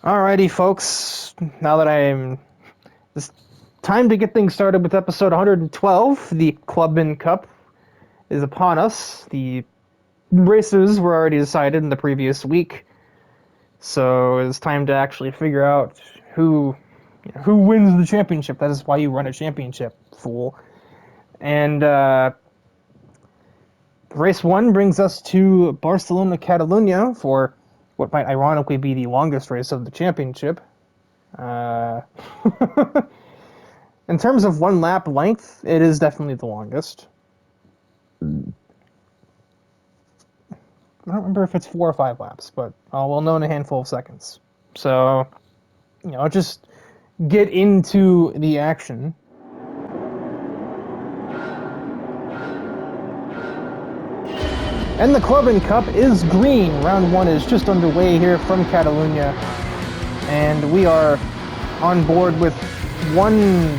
Alrighty, folks. Now that it's time to get things started with episode 112. The Clubman Cup is upon us. The races were already decided in the previous week, so it's time to actually figure out who wins the championship. That is why you run a championship, fool. And race 1 brings us to Barcelona, Catalunya for what might ironically be the longest race of the championship. In terms of one lap length, it is definitely the longest. I don't remember if it's 4 or 5 laps, but we'll know in a handful of seconds. So, just get into the action. And the Clubman Cup is green. Round 1 is just underway here from Catalunya. And we are on board with one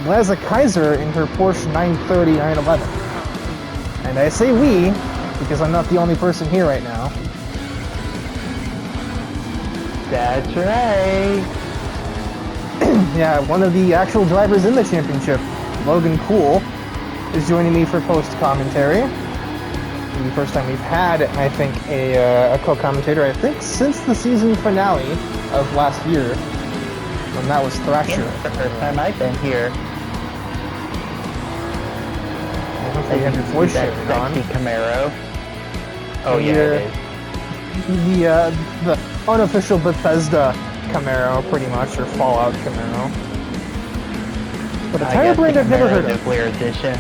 Liza Kaiser in her Porsche 930 911. And I say we, because I'm not the only person here right now. That's right. Yeah, one of the actual drivers in the championship, Logan Poole, is joining me for post-commentary. The first time we've had, I think, a co-commentator, I think, since the season finale of last year, when that was Thrasher. Yeah, the first time I've been here. Hopefully you have your voice shifted on. Camaro. Oh yeah, it is. The unofficial Bethesda Camaro, pretty much, or Fallout Camaro. But a tire brand I've never heard of. Nuclear Edition.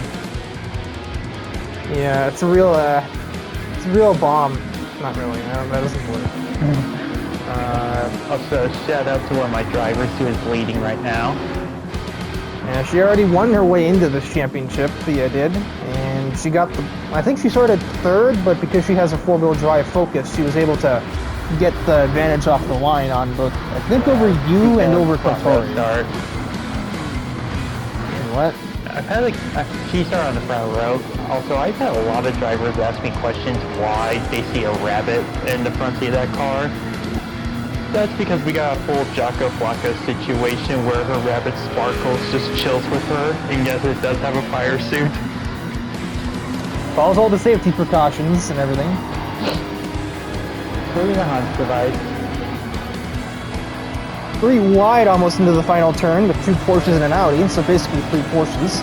Yeah, it's a real bomb. Not really. That doesn't work. Also, shout out to one of my drivers who is leading right now. Yeah, she already won her way into this championship. Thea did, and she got I think she started third, but because she has a 4-wheel drive Focus, she was able to get the advantage off the line on both. I think over you and over Kotori. What? I've had she started on the front row. Also, I've had a lot of drivers ask me questions why they see a rabbit in the front seat of that car. That's because we got a full Jocko Flacco situation where her rabbit Sparkles just chills with her, and yes, it does have a fire suit. Follows all the safety precautions and everything. Including the Hans device. 3 wide almost into the final turn with 2 Porsches and an Audi, so basically 3 Porsches.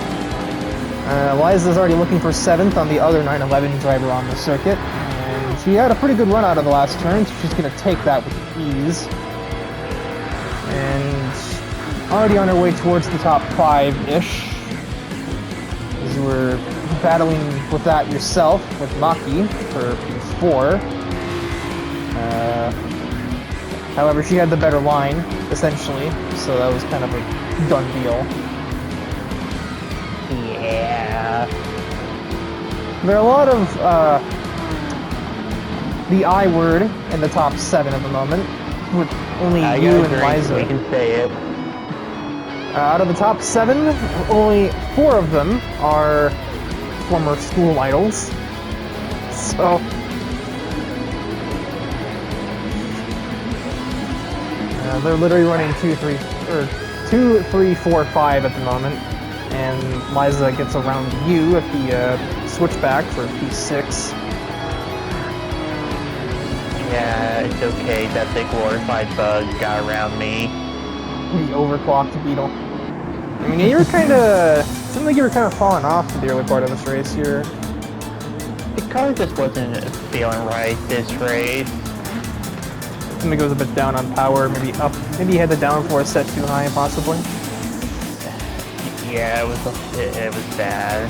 Liza's already looking for 7th on the other 911 driver on the circuit, and she had a pretty good run out of the last turn, so she's going to take that with ease. And already on her way towards the top 5-ish, as you were battling with that yourself with Maki for P4. However, she had the better line, essentially, so that was kind of a done deal. Yeah. There are a lot of the I word in the top 7 at the moment, with only you and Liza. We can say it. Out of the top 7, only 4 of them are former school idols. So they're literally running 2, 3, 4, 5 at the moment, and Liza gets around you at the switchback for P6. Yeah, it's okay that the glorified bug got around me. The overclocked Beetle. I mean, you were kind of... seemed like you were kind of falling off for the early part of this race here. The car just wasn't feeling right this race. I think it was a bit down on power, maybe up. Maybe you had the downforce set too high, possibly. Yeah, it was bad.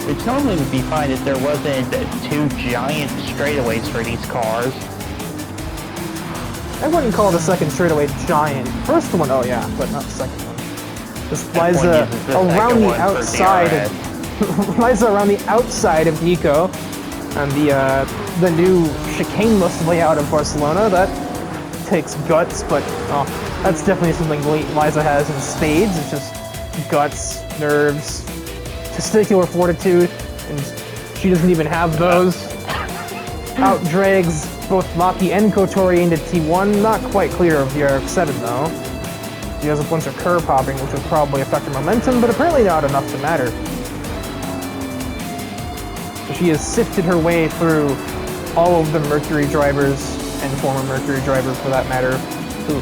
Which normally would be fine if there wasn't 2 giant straightaways for these cars. I wouldn't call the second straightaway giant. First one, oh yeah, but not the second one. This Liza around the outside. Liza around the outside of Nico, and the new chicaneless layout of Barcelona. That takes guts, but that's definitely something Liza has in spades. It's just guts, nerves, testicular fortitude, and she doesn't even have those. Outdrags both Maki and Kotori into T1. Not quite clear of VR7 though. He has a bunch of curb hopping, which would probably affect her momentum, but apparently not enough to matter. So she has sifted her way through all of the Mercury drivers, and former Mercury drivers for that matter. Who,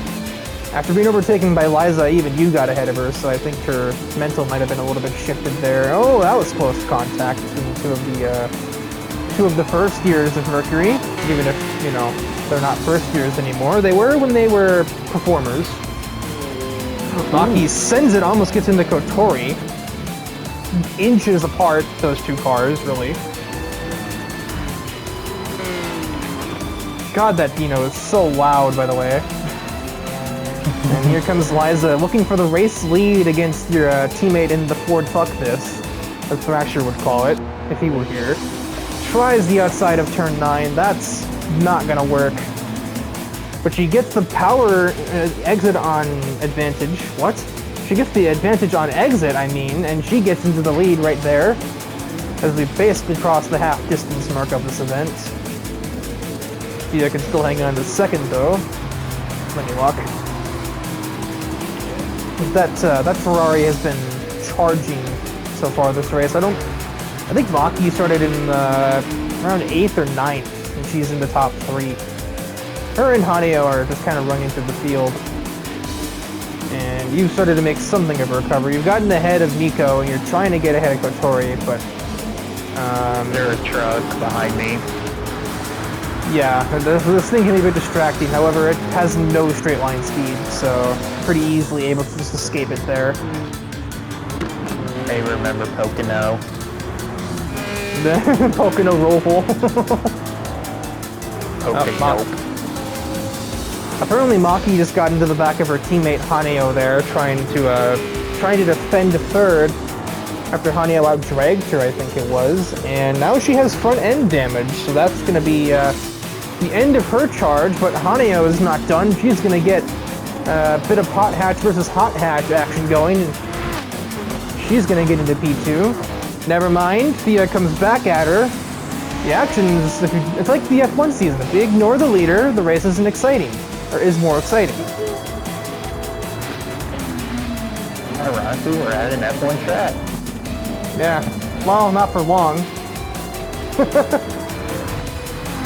after being overtaken by Liza, even you got ahead of her, so I think her mental might have been a little bit shifted there. Oh, that was close contact between two of the first years of Mercury, even if, you know, they're not first years anymore. They were when they were performers. Maki sends it, almost gets into Kotori. Inches apart, those two cars, really. God, that Dino is so loud, by the way. And here comes Liza, looking for the race lead against your teammate in the Ford Fuck This, as Thrasher would call it, if he were here. Tries the outside of turn 9, that's not gonna work. But she gets the power exit on advantage. What? She gets the advantage on exit, I mean, and she gets into the lead right there, as we basically cross the half distance mark of this event. Thea can still hang on to second though. Plenty luck. That Ferrari has been charging so far this race. I think Maki started in around 8th or 9th, and she's in the top 3. Her and Haneo are just kind of running through the field. And you've started to make something of a recovery. You've gotten ahead of Nico, and you're trying to get ahead of Kotori, but... There's a truck behind me. Yeah, this thing can be a bit distracting. However, it has no straight line speed, so pretty easily able to just escape it there. Hey, remember Pocono? The Pocono roll hole. Apparently Maki just got into the back of her teammate Haneo there, trying to defend third after Haneo out-dragged her, I think it was. And now she has front end damage, so that's going to be the end of her charge, but Haneo is not done. She's going to get a bit of hot hatch versus hot hatch action going. She's going to get into P2. Never mind, Thea comes back at her. The action's, it's like the F1 season. If you ignore the leader, the race isn't exciting, or is more exciting. Ironically, we're at an F1 track. Yeah, well, not for long.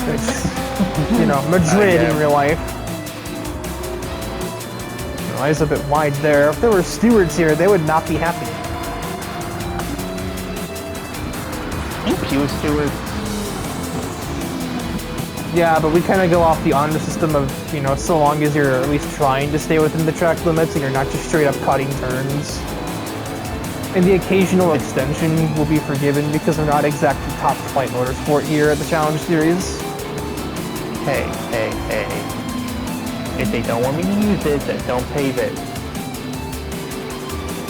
It's, you know, Madrid in real life. Eyes a bit wide there. If there were stewards here, they would not be happy. Thank you, Stewart. Yeah, but we kind of go off the honor system of, you know, so long as you're at least trying to stay within the track limits and you're not just straight up cutting turns. And the occasional extension will be forgiven because we're not exactly top flight motorsport here at the Challenge Series. Hey. If they don't want me to use it, then don't pave it.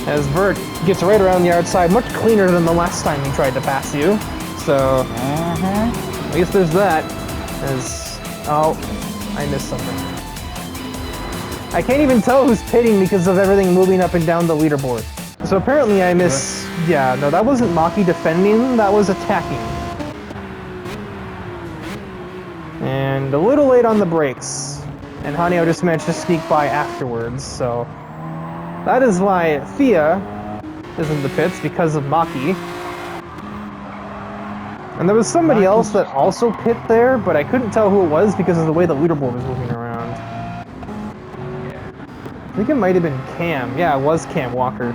As Vert gets right around the outside, much cleaner than the last time he tried to pass you. So, at least there's that. Oh, I missed something. I can't even tell who's pitting because of everything moving up and down the leaderboard. So apparently I miss... Yeah, no, that wasn't Maki defending, that was attacking. And a little late on the brakes. And Haneo just managed to sneak by afterwards, so... That is why Thea is in the pits, because of Maki. And there was somebody else that also pit there, but I couldn't tell who it was because of the way the leaderboard was moving around. I think it might have been Cam. Yeah, it was Cam Walker.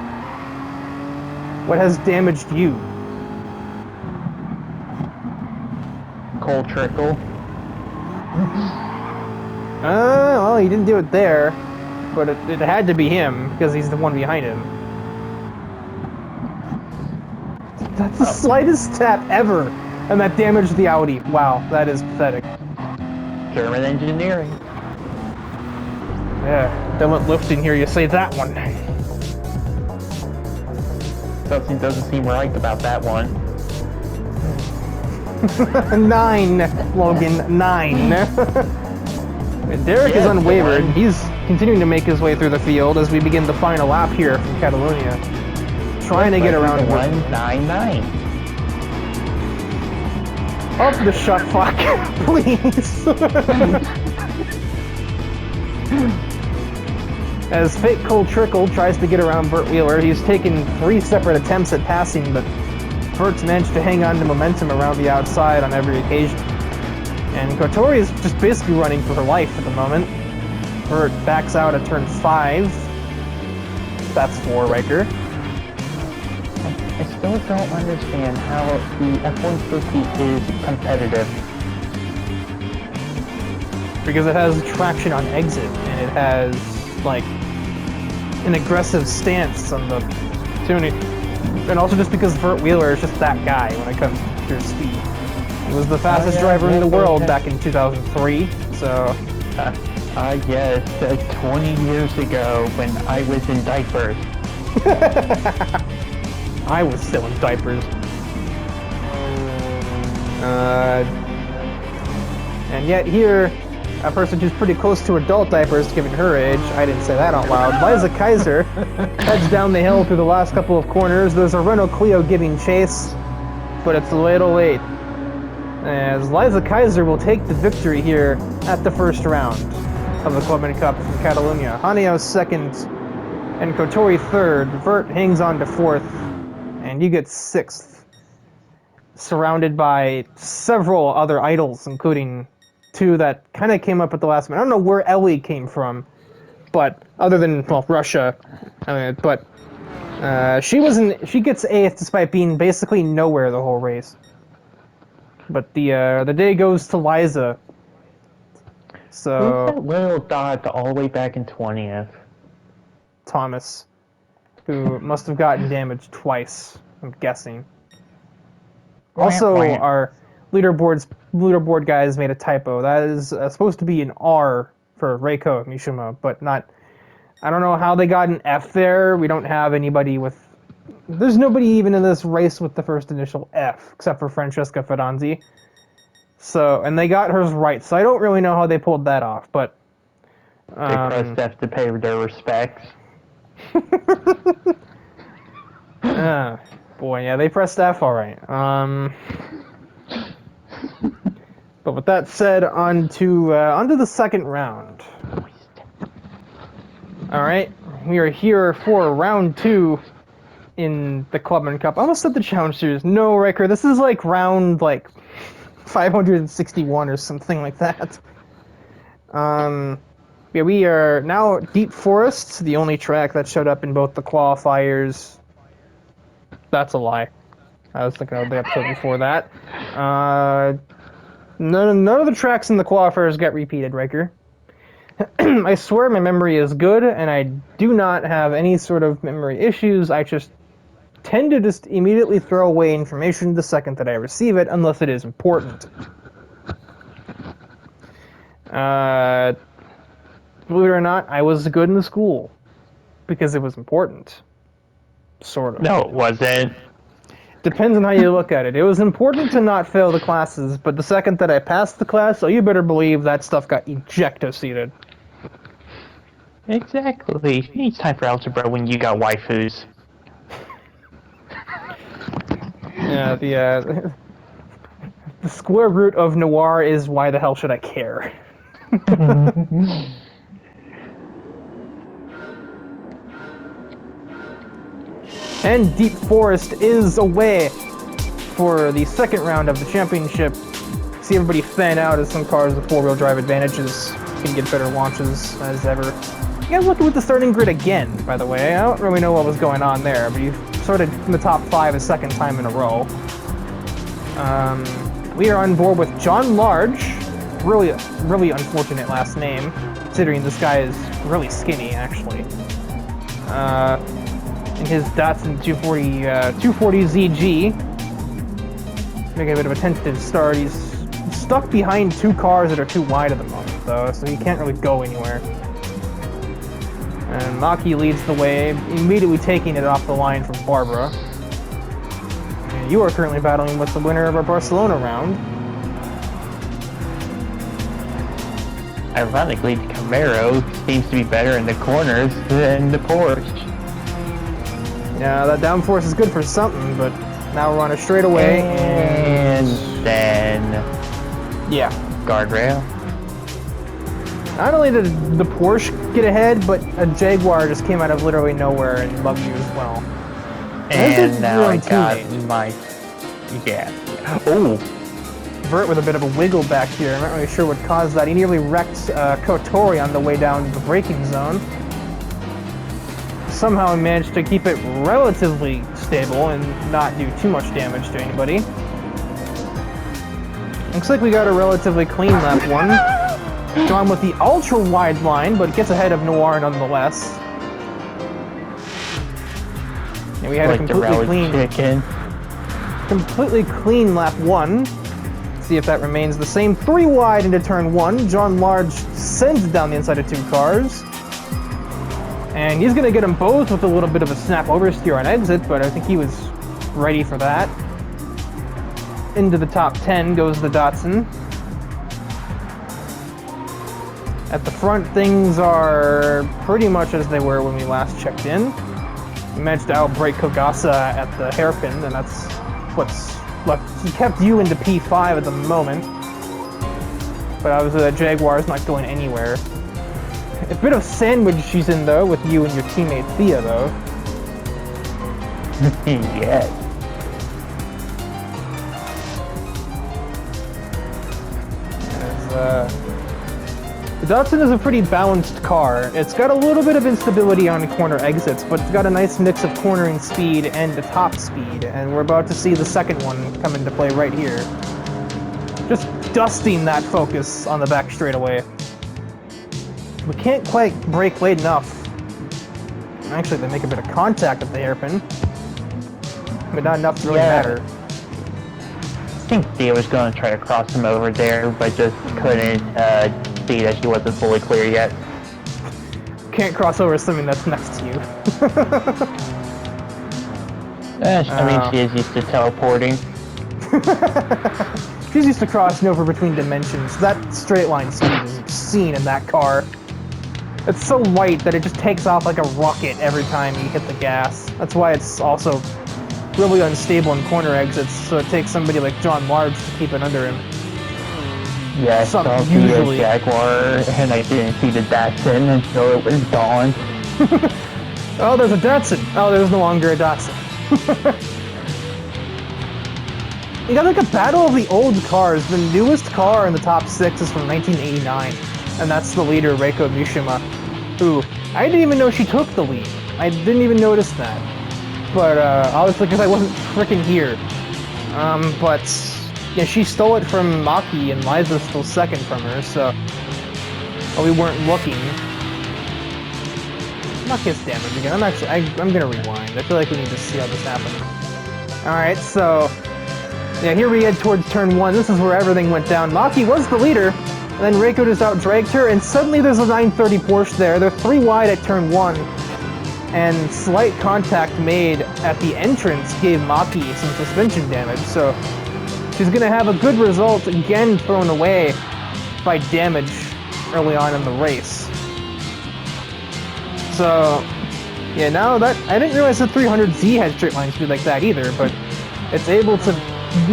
What has damaged you? Coal trickle. Well, he didn't do it there, but it had to be him because he's the one behind him. That's the slightest tap ever, and that damaged the Audi. Wow, that is pathetic. German engineering. Yeah, they went lifting here. You say that one. Something doesn't seem right about that one. 9, Logan, 9. And Derek is unwavered. He's continuing to make his way through the field as we begin the final lap here from Catalonia. Trying to get around 199. Up the shot clock, please. As Fake Cold Trickle tries to get around Burt Wheeler, he's taken 3 separate attempts at passing, but Burt's managed to hang on to momentum around the outside on every occasion. And Kotori is just basically running for her life at the moment. Burt backs out at turn 5. That's 4, Riker. I still don't understand how the F-150 is competitive. Because it has traction on exit, and it has, like, an aggressive stance on the tuning. And also just because Burt Wheeler is just that guy when it comes to pure speed. He was the fastest driver in the world back in 2003, so... Yes, 20 years ago when I was in diapers. I was still in diapers. And yet here, a person who's pretty close to adult diapers given her age, I didn't say that out loud, Liza Kaiser heads down the hill through the last couple of corners. There's a Renault Clio giving chase, but it's a little late. As Liza Kaiser will take the victory here at the first round of the Clubman Cup from Catalunya. Haneo second, and Kotori third. Vert hangs on to fourth, and you get 6th. Surrounded by several other idols, including 2 that kind of came up at the last minute. I don't know where Ellie came from, but other than, well, Russia. She gets 8th despite being basically nowhere the whole race. But the day goes to Liza. So who's that little dot all the way back in 20th? Thomas, who must have gotten damaged twice, I'm guessing. Also, our leaderboard guys made a typo. That is supposed to be an R for Reiko Mishima, but not... I don't know how they got an F there. We don't have anybody with... There's nobody even in this race with the first initial F, except for Francesca Ferranzi. So, and they got hers right, so I don't really know how they pulled that off, but... They pressed F to pay their respects. Boy, yeah, they pressed F alright. But with that said, on to the second round. Alright, we are here for round 2 in the Clubman Cup. I almost said the Challenge Series. No, Riker, this is like round, 561 or something like that. Yeah, we are now at Deep Forest, the only track that showed up in both the qualifiers. That's a lie. I was thinking of the episode before that. None of the tracks in the qualifiers got repeated, Riker. I swear my memory is good, and I do not have any sort of memory issues. I just tend to just immediately throw away information the second that I receive it, unless it is important. Believe it or not, I was good in the school. Because it was important. Sort of. No, it wasn't. Depends on how you look at it. It was important to not fail the classes, but the second that I passed the class, so you better believe that stuff got ejecto-seated. Exactly. It's time for algebra when you got waifus. Yeah, the square root of noir is why the hell should I care? And Deep Forest is away for the second round of the championship. See everybody fan out as some cars with four-wheel drive advantages can get better launches as ever. You guys looking with the starting grid again, by the way. I don't really know what was going on there, but you've started in the top 5 a second time in a row. We are on board with John Large. Really unfortunate last name, considering this guy is really skinny, actually. In his Datsun 240 ZG. Making a bit of a tentative start. He's stuck behind 2 cars that are too wide at the moment, though, so he can't really go anywhere. And Maki leads the way, immediately taking it off the line from Barbara. And you are currently battling with the winner of our Barcelona round. Ironically, the Camaro seems to be better in the corners than the Porsche. Yeah, that downforce is good for something, but now we're on a straightaway. And then Yeah. guardrail. Not only did the Porsche get ahead, but a Jaguar just came out of literally nowhere and bugged you as well. And now I got teammate. my... Yeah. Oh! Vert with a bit of a wiggle back here. I'm not really sure what caused that. He nearly wrecked Kotori on the way down the braking zone. Somehow he managed to keep it relatively stable and not do too much damage to anybody. Looks like we got a relatively clean lap one. John with the ultra wide line, but gets ahead of Noir nonetheless. And we had a completely clean lap one. See if that remains the same. 3 wide into turn 1. John Large sends it down the inside of 2 cars. And he's going to get them both with a little bit of a snap oversteer on exit, but I think he was ready for that. Into the top 10 goes the Datsun. At the front, things are pretty much as they were when we last checked in. We managed to outbreak Kogasa at the hairpin, and that's what's left. He kept you into P5 at the moment, but obviously that Jaguar's not going anywhere. A bit of sandwich she's in though, with you and your teammate Thea though. Yeah. The Datsun is a pretty balanced car. It's got a little bit of instability on corner exits, but it's got a nice mix of cornering speed and the top speed, and we're about to see the second one come into play right here. Just dusting that Focus on the back straightaway. We can't quite brake late enough. Actually, they make a bit of contact at the hairpin, but not enough to really matter. I think Thea was going to try to cross him over there, but just couldn't see that she wasn't fully clear yet. Can't cross over something that's next to you. I mean, she is used to teleporting. She's used to crossing over between dimensions. That straight line speed is obscene in that car. It's so light that it just takes off like a rocket every time you hit the gas. That's why it's also really unstable in corner exits, so it takes somebody like John Large to keep it under him. Yeah, I saw the Jaguar, and I didn't see the Datsun until it was dawn. Oh, there's a Datsun. Oh, there's no longer a Datsun. You got like a battle of the old cars. The newest car in the top 6 is from 1989, and that's the leader, Reiko Mishima, who I didn't even know she took the lead. I didn't even notice that. But obviously because I wasn't freaking here. But yeah, she stole it from Maki, and Liza stole second from her, so we weren't looking. Not gets damage again. I'm gonna rewind. I feel like we need to see how this happens. Alright, so yeah, here we head towards turn 1. This is where everything went down. Maki was the leader, and then Reiko just out-dragged her, and suddenly there's a 930 Porsche there. They're 3 wide at turn 1, and slight contact made at the entrance gave Maki some suspension damage, so she's gonna have a good result again thrown away by damage early on in the race. So, yeah, now that, I didn't realize the 300Z had straight line speed like that either, but it's able to,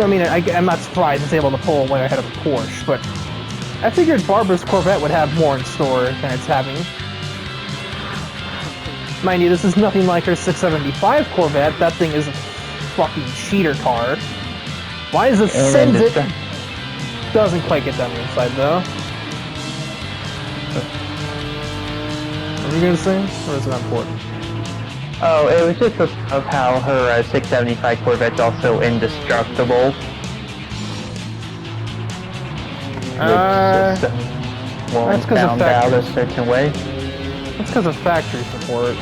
I mean, I'm not surprised it's able to pull way ahead of a Porsche, but I figured Barbara's Corvette would have more in store than it's having. Mind you, this is nothing like her 675 Corvette. That thing is a fucking cheater car. Liza sends it. Doesn't quite get down the inside though. What were you gonna say? Or is it important? Oh, it was just of how her 675 Corvette's also indestructible. That's because of factory. A certain way. That's because of factory support.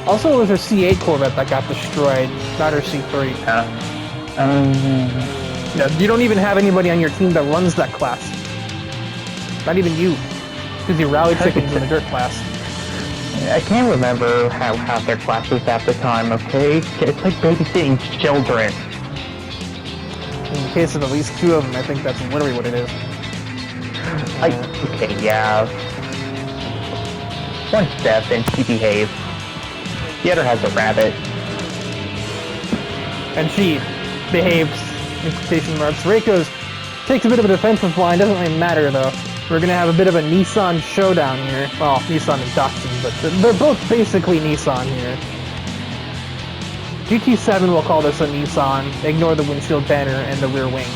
Also, it was her C8 Corvette that got destroyed, not her C3. Yeah, you don't even have anybody on your team that runs that class. Not even you, because you rally chickens in the dirt class. I can't remember how half their classes at the time, okay? It's like babysitting children. In the case of at least 2 of them, I think that's literally what it is. Okay, yeah. One's deaf and she behaves. The other has a rabbit. And she behaves in quotation marks. Reiko's takes a bit of a defensive line, doesn't really matter though. We're gonna have a bit of a Nissan showdown here. Well, Nissan and Datsun, but they're both basically Nissan here. GT7 will call this a Nissan. Ignore the windshield banner and the rear wing.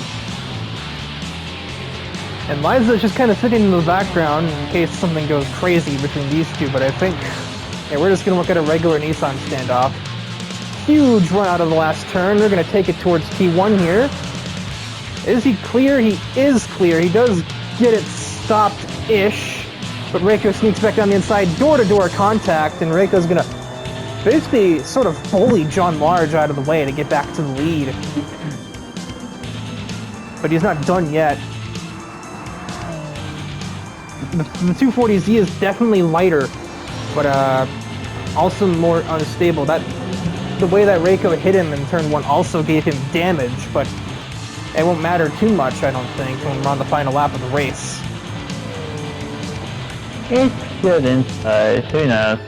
And Liza's just kind of sitting in the background in case something goes crazy between these two, but I think we're just going to look at a regular Nissan standoff. Huge run out of the last turn. They're going to take it towards T1 here. Is he clear? He is clear. He does get it stopped-ish, but Reiko sneaks back down the inside, door-to-door contact, and Reiko's going to basically sort of bully John Large out of the way to get back to the lead. But he's not done yet. The 240Z is definitely lighter, but also more unstable. The way that Reiko hit him in turn 1 also gave him damage, but it won't matter too much, I don't think, when we're on the final lap of the race. It shouldn't, who knows.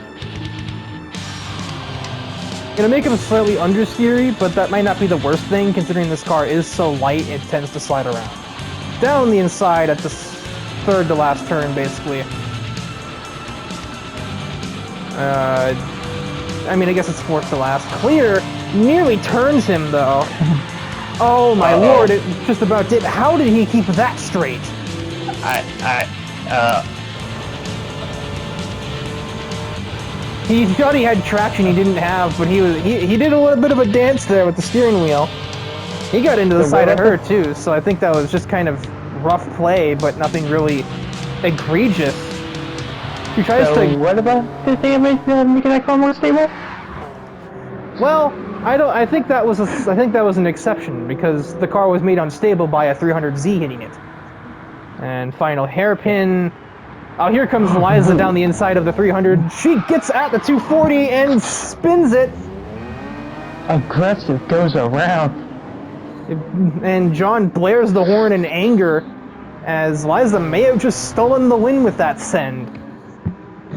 Gonna make him slightly understeery, but that might not be the worst thing, considering this car is so light it tends to slide around. Down the inside at the third to last turn, basically. I mean, I guess it's fourth to last. Clear nearly turns him, though. Oh my lord, it just about did. How did he keep that straight? He thought he had traction he didn't have, but he did a little bit of a dance there with the steering wheel. He got into the side of her, too, so I think that was just kind of rough play, but nothing really egregious. He tries to... what about the thing making that car more stable? Well, I think that was an exception, because the car was made unstable by a 300Z hitting it. And final hairpin. Oh, here comes Liza down the inside of the 300. She gets at the 240 and spins it. Aggressive goes around. And John blares the horn in anger, as Liza may have just stolen the win with that send.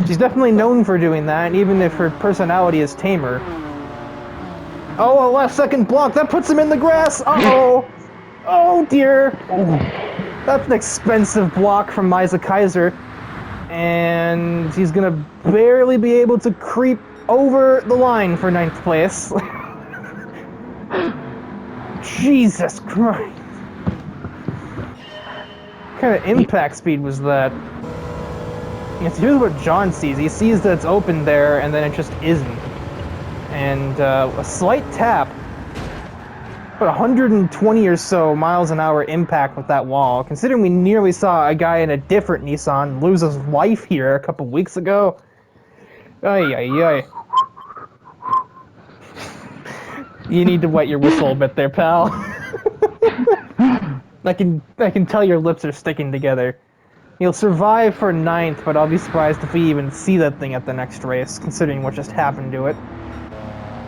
She's definitely known for doing that, even if her personality is tamer. Oh, a last second block, that puts him in the grass! Uh-oh! Oh dear! That's an expensive block from Misa Kaiser. And he's gonna barely be able to creep over the line for 9th place. Jesus Christ. What kind of impact speed was that? Yes, here's what John sees. He sees that it's open there, and then it just isn't. And a slight tap, but 120 or so miles an hour impact with that wall. Considering we nearly saw a guy in a different Nissan lose his life here a couple weeks ago. Ay, ay, ay. You need to wet your whistle a bit there, pal. I can tell your lips are sticking together. You'll survive for 9th, but I'll be surprised if we even see that thing at the next race, considering what just happened to it.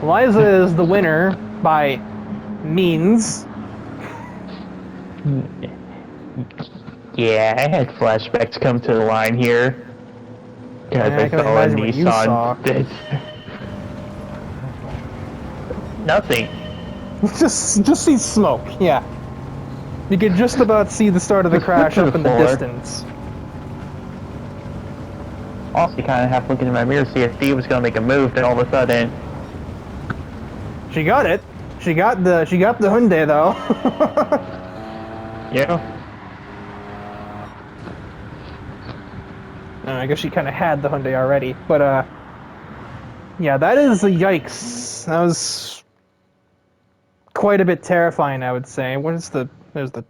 Liza is the winner by means. Yeah, I had flashbacks come to the line here. Because I saw a Nissan. Nothing. Just see smoke, yeah. You could just about see the start of the crash up in the distance. Also, you kind of have to look into my mirror to see if Steve was going to make a move, then all of a sudden... She got it. She got the Hyundai, though. Yeah. I guess she kind of had the Hyundai already, but yeah, that is a yikes. That was quite a bit terrifying, I would say. What is the? There's the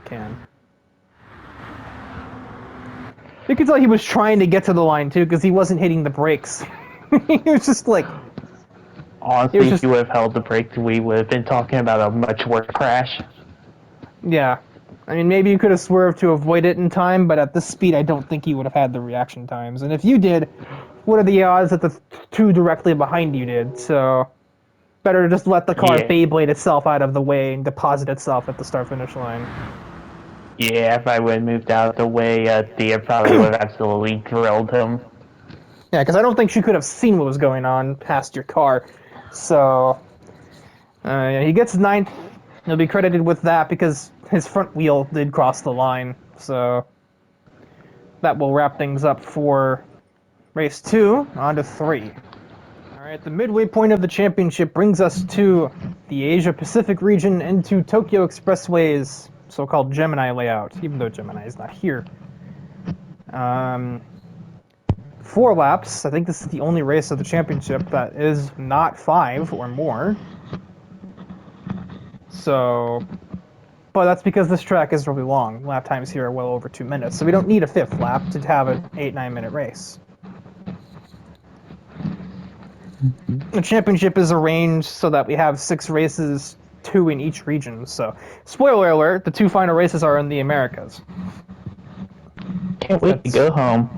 can. You could tell he was trying to get to the line too, because he wasn't hitting the brakes. He was just like. Honestly, if you would have held the brake, we would have been talking about a much worse crash. Yeah. I mean, maybe you could have swerved to avoid it in time, but at this speed, I don't think you would have had the reaction times. And if you did, what are the odds that the two directly behind you did? So, better to just let the car Beyblade itself out of the way and deposit itself at the start-finish line. Yeah, if I would have moved out of the way, Thea probably would have absolutely drilled him. Yeah, because I don't think she could have seen what was going on past your car. So, yeah, he gets 9th. He'll be credited with that because his front wheel did cross the line. So that will wrap things up for race 2. On to 3. Alright, the midway point of the championship brings us to the Asia-Pacific region and to Tokyo Expressway's so-called Gemini layout, even though Gemini is not here. 4 laps. I think this is the only race of the championship that is not 5 or more. So, but that's because this track is really long. Lap times here are well over 2 minutes, so we don't need a 5th lap to have an 8-9 minute race. The championship is arranged so that we have 6 races, 2 in each region. So, spoiler alert, the 2 final races are in the Americas. Can't wait to go home.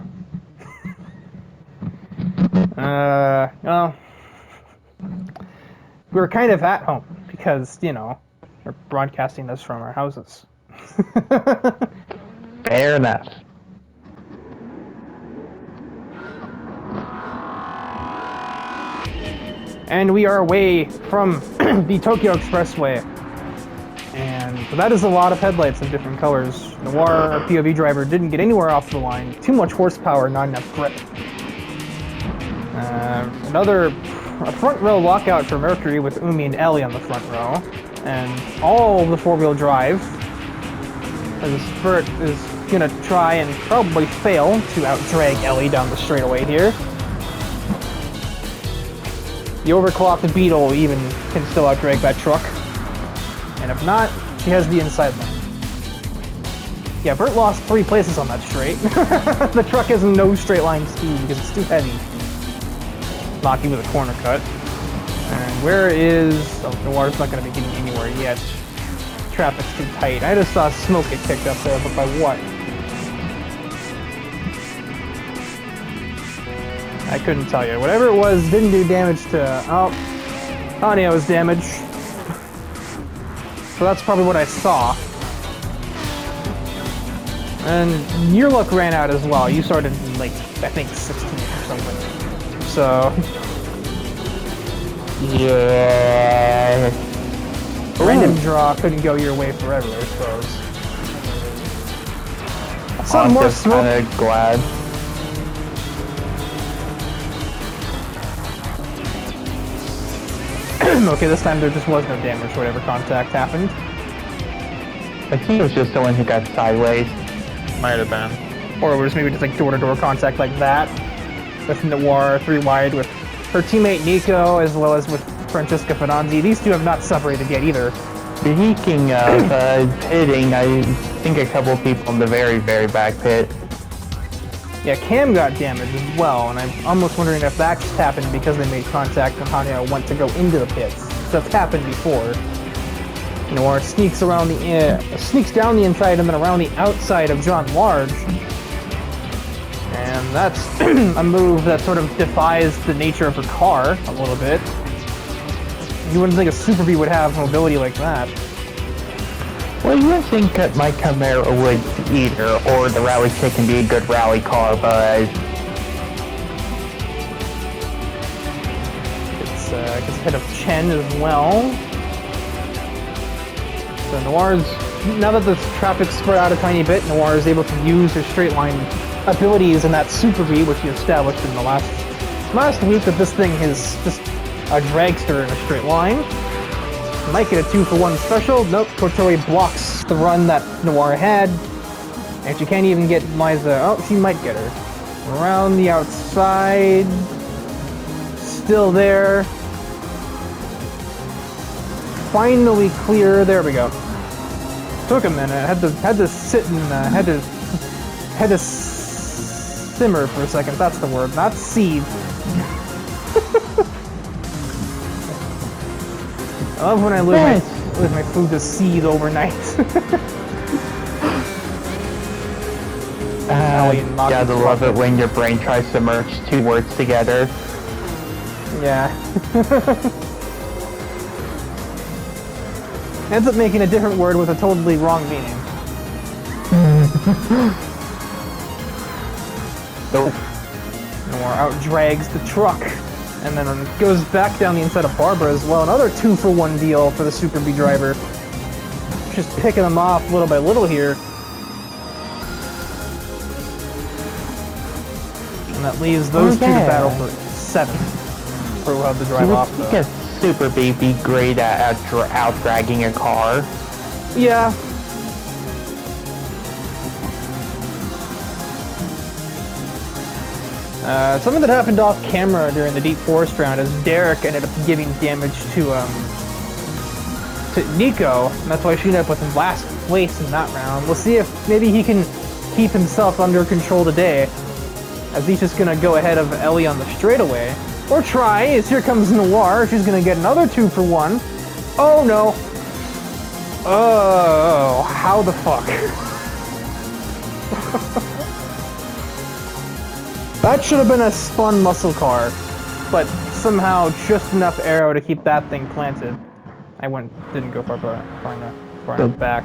Well, we're kind of at home because, you know, we're broadcasting this from our houses. Fair enough. And we are away from the Tokyo Expressway. And that is a lot of headlights of different colors. Noir, our POV driver, didn't get anywhere off the line. Too much horsepower, not enough grip. A front row lockout for Mercury with Umi and Ellie on the front row. And all the 4-wheel drive. As Spurt is going to try and probably fail to out-drag Ellie down the straightaway here. The overclocked Beetle even can still out-drag that truck. And if not, she has the inside line. Yeah, Bert lost 3 places on that straight. The truck has no straight line speed because it's too heavy. Lucky with a corner cut. And where is... Oh, Noir's not going to be getting anywhere yet. Traffic's too tight. I just saw smoke get kicked up there, but by what? I couldn't tell you. Whatever it was didn't do damage to... Oh, Anio's damage. So that's probably what I saw. And your luck ran out as well. You started in, like, I think 16 or something. So... Yeah... Random draw couldn't go your way forever, I suppose. Some more smoke. I'm kinda glad. Okay, this time there just was no damage, whatever contact happened. I think it was just the one who got sideways. Might have been. Or it was maybe just like door-to-door contact like that. With Noir 3 wide with her teammate Nico, as well as with Francesca Finanzi. These two have not separated yet either. Speaking of pitting, I think a couple people in the very, very back pit. Yeah, Cam got damaged as well, and I'm almost wondering if that just happened because they made contact when Hania went to go into the pits. That's happened before. Noir sneaks around sneaks down the inside and then around the outside of John Large. And that's a move that sort of defies the nature of her car a little bit. You wouldn't think a Super Bee would have mobility like that. Well, you would think that my Camaro would either, or the Rally Chick can be a good rally car, but... It's gets ahead of Chen as well. So Noir's, now that the traffic's spread out a tiny bit, Noir is able to use her straight line abilities in that Super Bee, which he established in the last week, that this thing is just a dragster in a straight line. Might get a 2-for-1 special. Nope, Tortoy blocks the run that Noir had. And she can't even get Liza. Oh, she might get her. Around the outside. Still there. Finally clear. There we go. Took a minute. Had to sit and had to simmer for a second. That's the word, not seethe. I love when I leave my food to seethe overnight. Gotta love it when your brain tries to merge 2 words together. Yeah. Ends up making a different word with a totally wrong meaning. Nope. Noir out-drags the truck. And then goes back down the inside of Barbara as well. Another 2-for-1 deal for the Super Bee driver. just picking them off little by little here. And that leaves those two to battle for 7. For who have to drive off, though. Because Super B be great at out-dragging a car. Yeah. Something that happened off camera during the Deep Forest round is Derek ended up giving damage to Nico, and that's why she ended up with last place in that round. We'll see if maybe he can keep himself under control today, as he's just gonna go ahead of Ellie on the straightaway. Or try, as here comes Noir, she's gonna get another 2 for 1. Oh no. Oh, how the fuck? That should have been a spun muscle car, but somehow just enough arrow to keep that thing planted. I didn't go far enough back.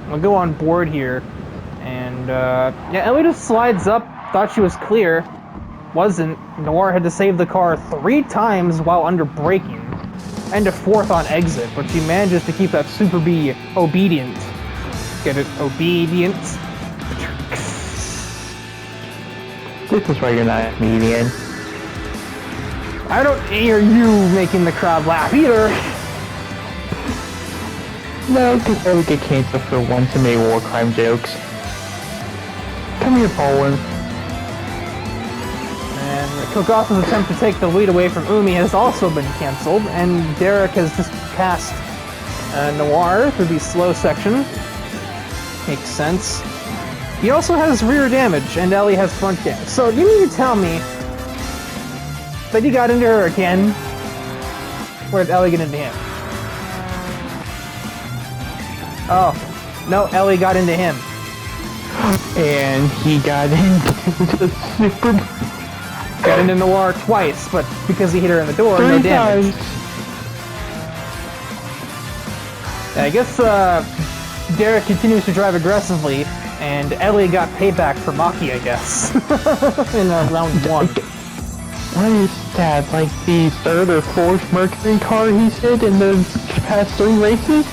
I'll go on board here, and yeah, Ellie just slides up, thought she was clear, wasn't. Noir had to save the car 3 times while under braking, and a 4th on exit, but she manages to keep that Super B obedient. Get it? Obedient. This is why you're not a comedian. I don't hear you making the crowd laugh either. No, because I would get canceled for one too many war crime jokes. Come here, Poland. And Kogassa's attempt to take the lead away from Umi has also been cancelled, and Derek has just passed Noir through the slow section. Makes sense. He also has rear damage, and Ellie has front damage. So you mean to tell me that he got into her again? Or did Ellie get into him? Oh, no, Ellie got into him. And he got into the Super... Got into Noir twice, but because he hit her in the door, no damage. I guess Derek continues to drive aggressively, and Ellie got payback for Maki, I guess, in round 1. What is that, like the 3rd or 4th Mercury car he's hit in the past 3 races?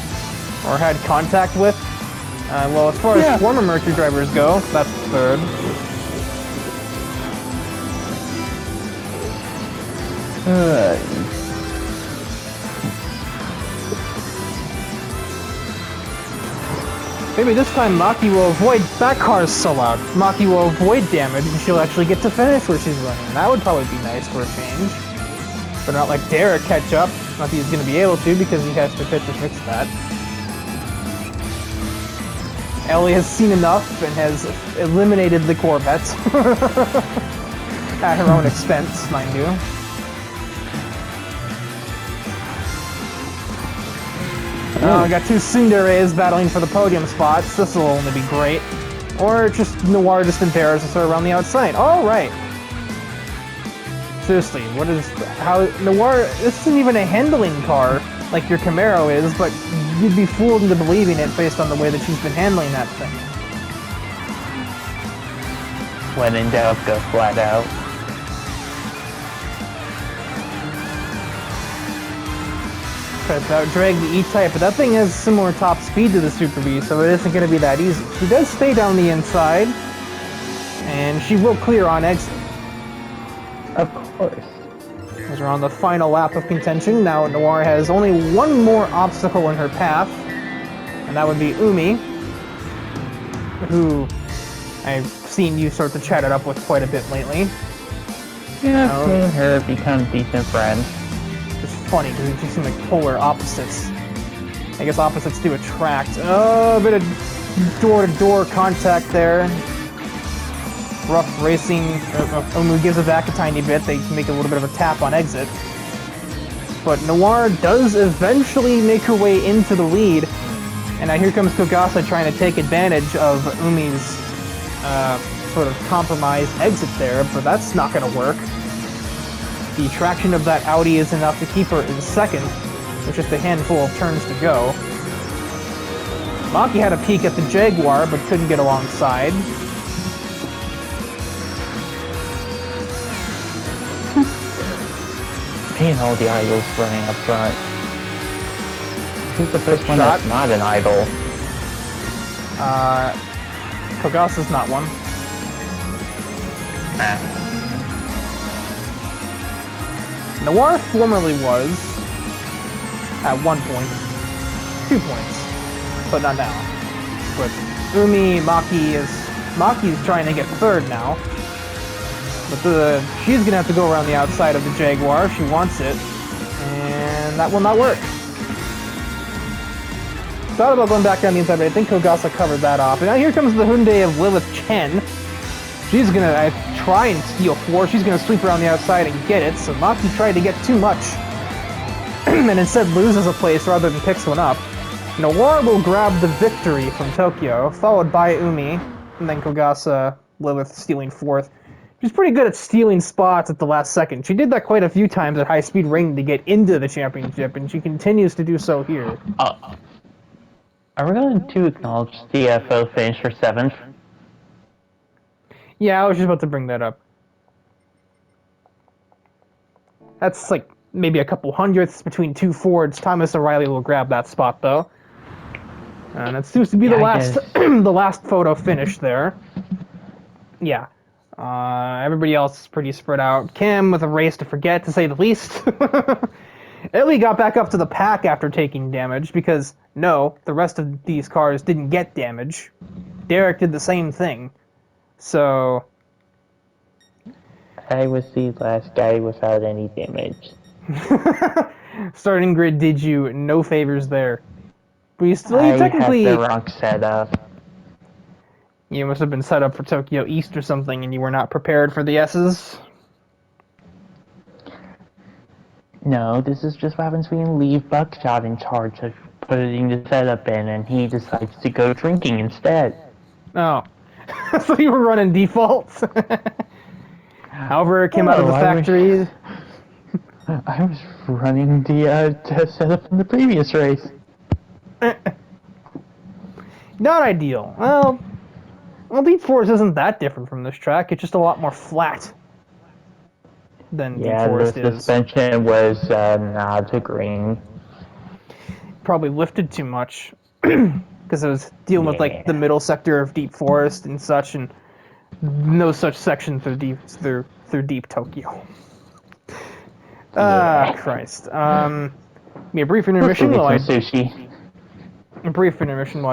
Or had contact with? Well, as far as former Mercury drivers go, that's the 3rd. Maybe this time Maki will avoid... That car's so loud. Maki will avoid damage and she'll actually get to finish where she's running. That would probably be nice for a change. But not like Derek catch up. Not that he's going to be able to because he has to fit to fix that. Ellie has seen enough and has eliminated the Corvette. At her own expense, mind you. I got 2 Tsunderes battling for the podium spots. This will only be great. Or just Noir just embarrasses her around the outside. All right. Seriously, what is... How... Noir... This isn't even a handling car like your Camaro is, but you'd be fooled into believing it based on the way that she's been handling that thing. When in doubt, go flat out. Tries to out-drag the E-Type, but that thing has similar top speed to the Super B, so it isn't going to be that easy. She does stay down the inside, and she will clear on exit. Of course. As we're on the final lap of contention, now Noir has only 1 more obstacle in her path, and that would be Umi, who I've seen you start to chat it up with quite a bit lately. Yeah, me and her become decent friends. It's funny because they just seem like polar opposites. I guess opposites do attract. Oh, a bit of door-to-door contact there. Rough racing. Umu gives it back a tiny bit. They make a little bit of a tap on exit. But Noir does eventually make her way into the lead. And now here comes Kogassa trying to take advantage of Umi's sort of compromised exit there, but that's not going to work. The traction of that Audi is enough to keep her in second, with just a handful of turns to go. Maki had a peek at the Jaguar, but couldn't get alongside. And all the idols running up front. Who's the first one shot. that's not an idol? Kogasa's not one. Noir formerly was, at one point, 2 points, but not now. But Maki's trying to get third now. But she's gonna have to go around the outside of the Jaguar if she wants it, and that will not work. Thought about going back down the inside, but I think Kogasa covered that off. And now here comes the Hyundai of Lilith Chen. She's gonna try and steal 4. She's gonna sweep around the outside and get it. So Maki tried to get too much, and instead loses a place rather than picks one up. Noir will grab the victory from Tokyo, followed by Umi, and then Kogasa, Lilith stealing 4th. She's pretty good at stealing spots at the last second. She did that quite a few times at High Speed Ring to get into the championship, and she continues to do so here. Are we going to acknowledge the FO finish for 7th? Yeah, I was just about to bring that up. That's like maybe a couple hundredths between 2 Fords. Thomas O'Reilly will grab that spot though. And it seems to be the last the last photo finish there. Yeah. Everybody else is pretty spread out. Kim with a race to forget, to say the least. Ellie got back up to the pack after taking damage because, no, the rest of these cars didn't get damage. Derek did the same thing. So... I was the last guy without any damage. Starting grid did you no favors there. But you still I technically... had the wrong setup. You must have been set up for Tokyo East or something and you were not prepared for the S's. No, this is just what happens when you leave Buckshot in charge of putting the setup in and he decides to go drinking instead. Oh. So you were running defaults? However, it came out of the factory. I was running the setup in the previous race. Not ideal. Well, Deep Forest isn't that different from this track. It's just a lot more flat than Deep Forest is. The suspension was not agreeing. Probably lifted too much because it was dealing with like the middle sector of Deep Forest and such, and no such section through Deep Tokyo. Christ. Be a brief intermission while I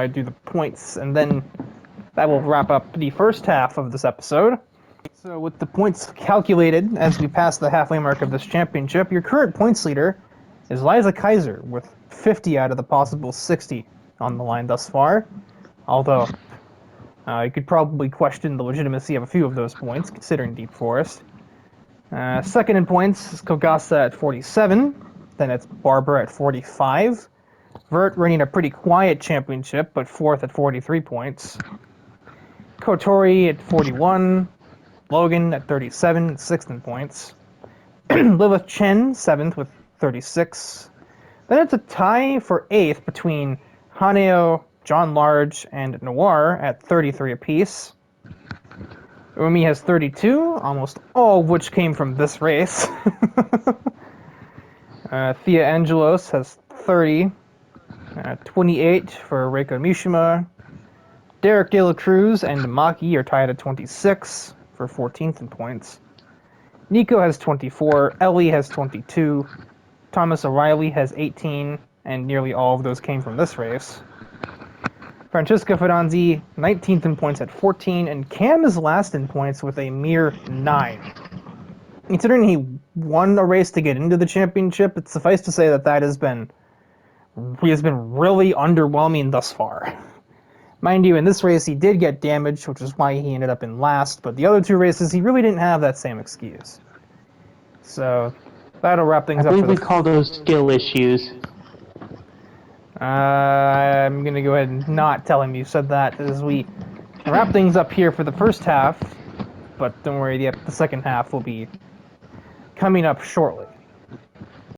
do the points, and then that will wrap up the first half of this episode. So with the points calculated as we pass the halfway mark of this championship, your current points leader is Liza Kaiser with 50 out of the possible 60 on the line thus far. Although, you could probably question the legitimacy of a few of those points, considering Deep Forest. Second in points is Kogasa at 47, then it's Barbara at 45. Vert running a pretty quiet championship, but 4th at 43 points. Kotori at 41. Logan at 37, 6th in points. Lilith Chen, 7th with 36. Then it's a tie for 8th between Haneo, John Large, and Noir at 33 apiece. Umi has 32, almost all of which came from this race. Thea Angelos has 30. 28 for Reiko Mishima. Derek De La Cruz and Maki are tied at 26 for 14th in points. Nico has 24, Ellie has 22, Thomas O'Reilly has 18, and nearly all of those came from this race. Francesca Fidanzi, 19th in points at 14, and Cam is last in points with a mere 9. Considering he won a race to get into the championship, it's suffice to say that he has been really underwhelming thus far. Mind you, in this race he did get damaged, which is why he ended up in last, but the other 2 races he really didn't have that same excuse. So, that'll wrap things up. I believe we call those skill issues. I'm gonna go ahead and not tell him you said that, as we wrap things up here for the first half, but don't worry, the second half will be coming up shortly.